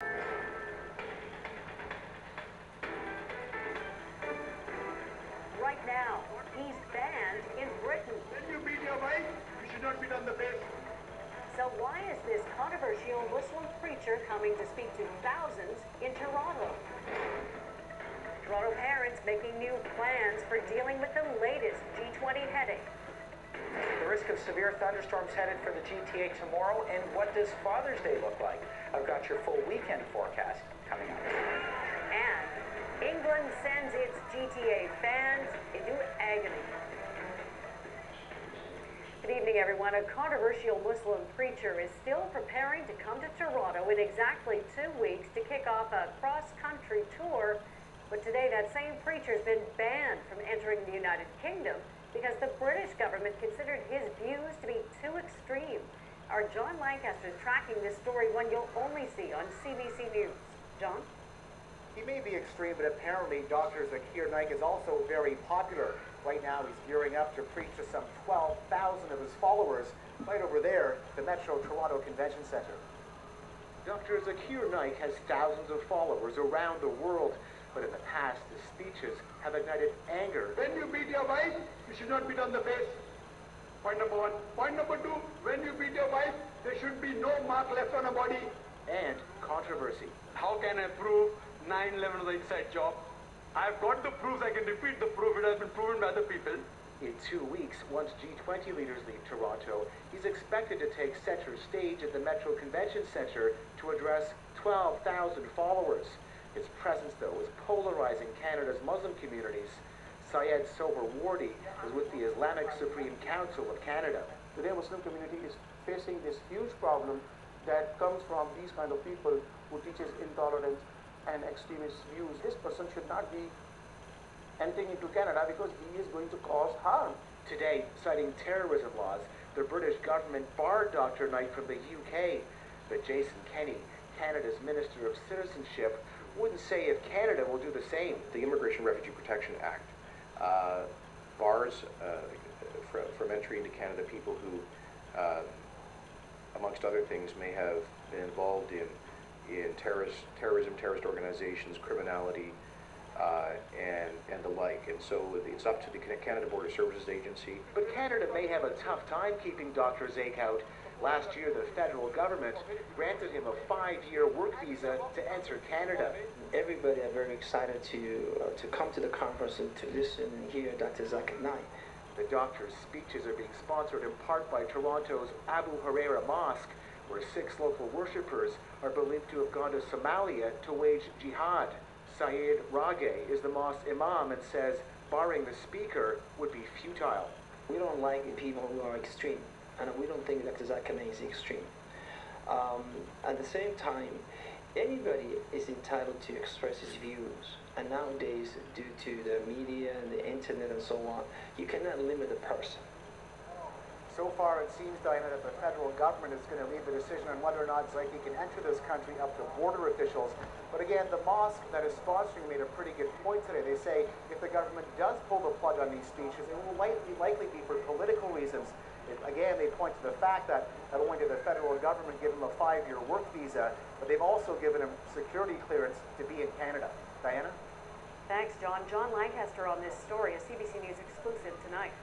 Right now, he's banned in Britain. When you beat your wife, you should not beat on the face. So why is this controversial Muslim preacher coming to speak to thousands in Toronto? Toronto parents making new plans for dealing with the latest G20 headache. The risk of severe thunderstorms headed for the GTA tomorrow, and what does Father's Day look like? I've got your full weekend forecast coming up. And England sends its GTA fans into agony. Good evening, everyone. A controversial Muslim preacher is still preparing to come to Toronto in exactly 2 weeks to kick off a cross-country tour. But today, that same preacher has been banned from entering the United Kingdom because the British government considered his views to be too extreme. Our John Lancaster is tracking this story, one you'll only see on CBC News. John? He may be extreme, but apparently Dr. Zakir Naik is also very popular. Right now, he's gearing up to preach to some 12,000 of his followers right over there, the Metro Toronto Convention Center. Dr. Zakir Naik has thousands of followers around the world, but in the past, his speeches have ignited anger. When you beat your wife, you should not beat on the face. Point number one. Point number two, when you beat your wife, there should be no mark left on a body. And controversy. How can I prove 9/11 was an inside job? I've got the proofs, I can repeat the proof, it has been proven by other people. In 2 weeks, once G20 leaders leave Toronto, he's expected to take center stage at the Metro Convention Center to address 12,000 followers. His presence, though, is polarizing Canada's Muslim communities. Syed Sohrawardy is with the Islamic Supreme Council of Canada. Today, Muslim community is facing this huge problem that comes from these kind of people who teaches intolerance and extremist views. This person should not be entering into Canada because he is going to cause harm. Today, citing terrorism laws, the British government barred Dr. Naik from the UK. But Jason Kenney, Canada's Minister of Citizenship, wouldn't say if Canada will do the same. The Immigration Refugee Protection Act bars from entry into Canada people who, amongst other things, may have been involved in terrorism, terrorist organizations, criminality, and the like. And so it's up to the Canada Border Services Agency. But Canada may have a tough time keeping Dr. Zaik out. Last year, the federal government granted him a 5-year work visa to enter Canada. Everybody are very excited to come to the conference and to listen and hear Dr. Zakir Naik. The doctor's speeches are being sponsored in part by Toronto's Abu Huraira Mosque, where 6 local worshippers are believed to have gone to Somalia to wage jihad. Syed Rage is the mosque imam and says barring the speaker would be futile. We don't like people who are extreme, and we don't think Dr. Zakir Naik is extreme. At the same time, anybody is entitled to express his views, and nowadays, due to the media and the internet and so on, you cannot limit a person. So far, it seems, Diana, that the federal government is going to leave the decision on whether or not Zaik can enter this country up to border officials. But again, the mosque that is sponsoring made a pretty good point today. They say if the government does pull the plug on these speeches, it will likely be for political reasons. Again, they point to the fact that not only did the federal government give him a 5-year work visa, but they've also given him security clearance to be in Canada. Diana? Thanks, John. John Lancaster on this story, a CBC News exclusive tonight.